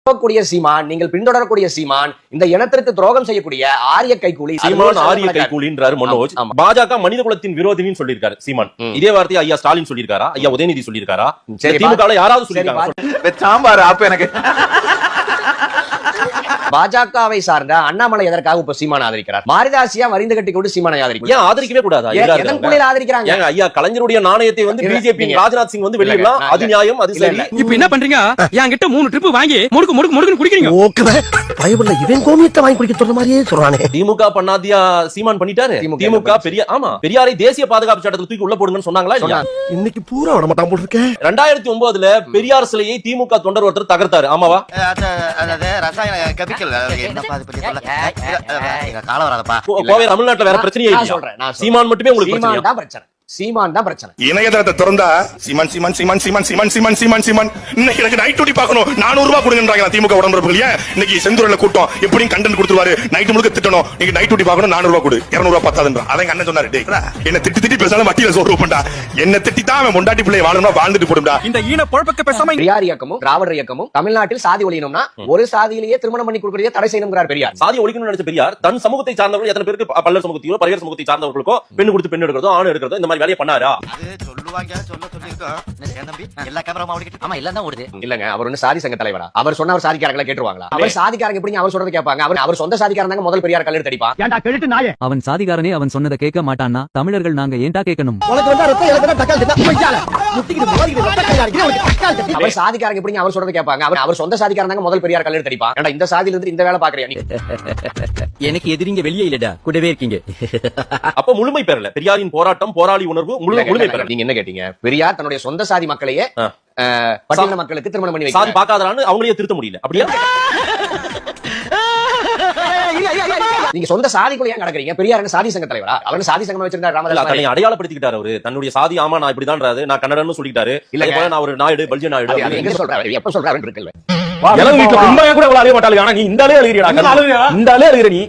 கூடிய சீமான், நீங்கள் பின்தொடரக்கூடிய சீமான், இந்த இனத்திற்கு துரோகம் செய்யக்கூடிய ஆரிய கைக்கூலி. சீமான் ஆரிய கைக்கூலின்றாரு மனோஜ். பாஜக மனித குலத்தின் விரோதின்னு சொல்லியிருக்காரு சீமான். இதே வார்த்தையை ஐயா ஸ்டாலின் சொல்லியிருக்காரா? ஐயா உதயநிதி சொல்லியிருக்காரா? திமுக யாராவது சொல்லியிருக்காங்க? சாம்பார் அப்ப எனக்கு பாஜகவை சார்ந்த அண்ணாமலை எதற்காக இப்ப சீமான் ஆதரிக்கிறார்? மாரிதாசியா வரிந்து கட்டி கொண்டு சீமானை ஆதரிக்கிறார். ஏன் ஆதரிக்கவே கூடாதா? ஆதரிக்கிறாங்க. ஐயா கலைஞருடைய நாணயத்தை வந்து பிஜேபி ராஜ்நாத் சிங் வந்து வெளியிடலாம். அது நியாயம், அது சரி. இப்ப என்ன பண்றீங்க? என்கிட்ட 3 ட்ரிப் வாங்கி முடுக்கு முடுக்கு முடுக்கு குடிக்கிறீங்க. ஓகே பைபிள்ல இவன் கோமியத்தை வாங்கி குடிக்க சொல்ற மாதிரியே சொல்றானே. திமுக பண்ணாதியா சீமான் பண்ணிட்டாரு. திமுக பெரியாரை தேசிய பாதுகாப்பு சட்டத்தில் தூக்கி உள்ள போடுங்கன்னு சொன்னாங்களா இல்லையா? இன்னைக்கு பூரா விட மாட்டான் போல இருக்கேன். 2009 பெரியார் சிலையை திமுக தொண்டர் ஒருத்தர் தகர்த்தாரு. ஆமாவா? கோவை தமிழ்நாட்டுல வேற பிரச்சனையே இல்ல. சீமான் மட்டுமே உங்களுக்கு பிரச்சனை. சீமான் தான் பிரச்சனை. இணையதளத்தை திறந்தா சீமான் சீமான் சீமான் சீமான் சீமான் சீமான் சீமான் சீமான் இன்னைக்கு எனக்கு நைட் டியூட்டி பார்க்கணும் 400 ரூபாய் கொடுங்கன்றாங்க திமுக உடம்புறப்புகள். ஏன் இன்னைக்கு செந்தூர்ல கூட்டம் எப்படியும் கண்டென்ட் கொடுத்துருவாரு. நைட் முழுக்க திட்டணும். நீங்க நைட் டியூட்டி பார்க்கணும் 400 ரூபாய் கொடு 200 ரூபாய் பத்தாதுன்றா. அதான் அண்ணன் சொன்னாரு. டேய் என்ன திட்டி பேசாம வட்டியில சோறு பண்ணா என்ன திட்டி தான் அவன் பொண்டாட்டி பிள்ளை வாழணும்னா வாழ்ந்துட்டு போடும்டா. இந்த ஈன பொழப்புக்கு பேசாம பெரியார் இயக்கமும் திராவிடர் இயக்கமும் தமிழ்நாட்டில் சாதி ஒழியணும்னா ஒரு சாதியிலேயே திருமணம் பண்ணி கொடுக்கறதே தடை செய்யணும்ங்கறார் பெரியார். சாதி ஒழிக்கணும்னு நினைச்ச பெரியார் தன் சமூகத்தை சார்ந்தவர்கள் எத்தனை பேருக்கு பல்லர் சமூகத்தையோ பரியார் சமூகத்தை சார்ந்தவர்களுக்கோ பெண்ணு கொடுத்து பெண் எடுக்கிறதோ ஆண் எடுக்கிறதோ இந்த மாதிரி வேலையை பண்ணாரா? இல்லங்க, அவர் ஒண்ணு சாதி சங்க தலைவரா? அவர் சொன்ன அவர் சாதிக்காரங்களை கேட்டுருவாங்களா? அவர் சாதிக்காரங்க எப்படி அவர் சொல்றதை கேட்பாங்க? அவர் சொந்த சாதிக்காரங்க முதல் பெரியார் கல்லெடுத்து அடிப்பான். ஏன்டா கெழுட்டு நாயே? அவன் சாதிகாரனே அவன் சொன்னதை கேட்க மாட்டான்னா தமிழர்கள் நாங்க ஏன்டா கேட்கணும்? உனக்கு வந்தா ரத்தம் எனக்கு வந்தா தக்காளி சட்னி கொய்யால முட்டிக்கிட்டு மோதிக்கிட்டு ரத்தம் கலரிக்கு உனக்கு தக்காளி சட்னி. அவர் சாதிக்காரங்க எப்படி அவர் சொல்றதை கேட்பாங்க? அவர் சொந்த சாதிக்காரங்க முதல் பெரியார் கல்லெடுத்து அடிப்பான். ஏன்டா இந்த சாதியில இருந்து இந்த வேலை பாக்குறியா நீ? எனக்கு எதிரிங்க வெளியே இல்லடா, கூடவே இருக்கீங்க. அப்ப முழுமை பெறல பெரியாரின் போராட்டம், போராளி உணர்வு முழுமை பெறல. நீங்க என்ன கேட்டீங்க? பெரியார் தன்னுடைய சொந்த சாதி மக்களையே பட்டியல மக்களுக்கு திருமணம் பண்ணி சாதி பார்க்காதறான்னு அவங்களையே திருத்த முடியல. அப்படியே நீங்க சொந்த சாதிக்குள்ள ஏன் நடக்கிறீங்க? பெரியார் என்ன சாதி சங்க தலைவரா? அவர் சாதி சங்கம் வச்சிருந்தார். ராமதாஸ் தன்னை அடையாளப்படுத்திக்கிட்டாரு. அவரு தன்னுடைய சாதி ஆமா நான் இப்படிதான்றாரு, நான் கன்னடன்னு சொல்லிட்டாரு. இல்ல நான் ஒரு நாயுடு பல்ஜி நாயுடு எங்க சொல்றாரு? எப்ப சொல்றாருன்னு இருக்குல்ல. கூட அழிய மாட்டாங்க. ஆனா நீ இந்த ஆளே அழுகிறீடா. இந்த ஆளே அழுகிற நீ.